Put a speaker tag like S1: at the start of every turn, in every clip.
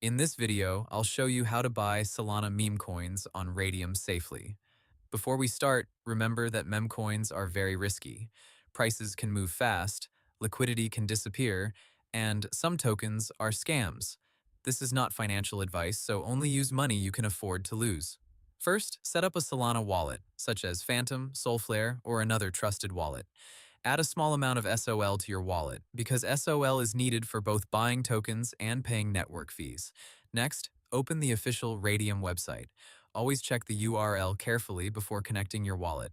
S1: In this video, I'll show you how to buy Solana Memecoins on Raydium safely. Before we start, remember that memecoins are very risky. Prices can move fast, liquidity can disappear, and some tokens are scams. This is not financial advice, so only use money you can afford to lose. First, set up a Solana wallet, such as Phantom, Solflare, or another trusted wallet. Add a small amount of SOL to your wallet, because SOL is needed for both buying tokens and paying network fees. Next, open the official Raydium website. Always check the URL carefully before connecting your wallet.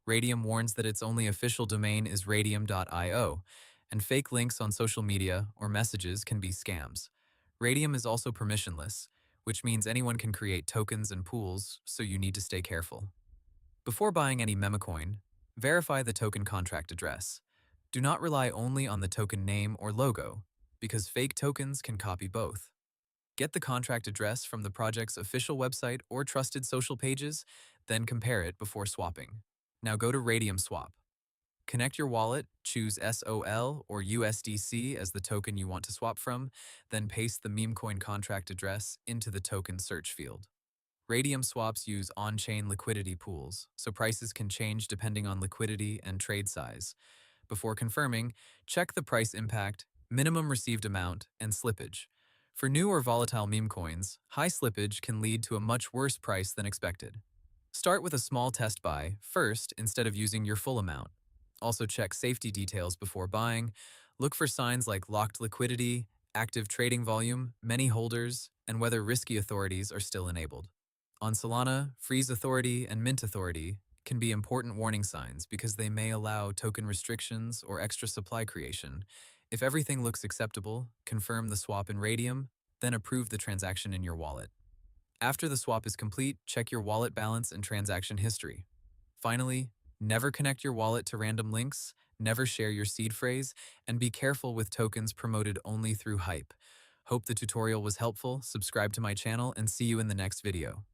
S1: Raydium warns that its only official domain is raydium.io, and fake links on social media or messages can be scams. Raydium is also permissionless, which means anyone can create tokens and pools, so you need to stay careful. Before buying any memecoin, verify the token contract address. Do not rely only on the token name or logo, because fake tokens can copy both. Get the contract address from the project's official website or trusted social pages, then compare it before swapping. Now go to Raydium Swap. Connect your wallet, choose SOL or USDC as the token you want to swap from, then paste the memecoin contract address into the token search field. Raydium swaps use on-chain liquidity pools, so prices can change depending on liquidity and trade size. Before confirming, check the price impact, minimum received amount, and slippage. For new or volatile meme coins, high slippage can lead to a much worse price than expected. Start with a small test buy first instead of using your full amount. Also check safety details before buying. Look for signs like locked liquidity, active trading volume, many holders, and whether risky authorities are still enabled. On Solana, freeze authority and mint authority can be important warning signs because they may allow token restrictions or extra supply creation. If everything looks acceptable, confirm the swap in Raydium, then approve the transaction in your wallet. After the swap is complete, check your wallet balance and transaction history. Finally, never connect your wallet to random links, never share your seed phrase, and be careful with tokens promoted only through hype. Hope the tutorial was helpful, subscribe to my channel, and see you in the next video.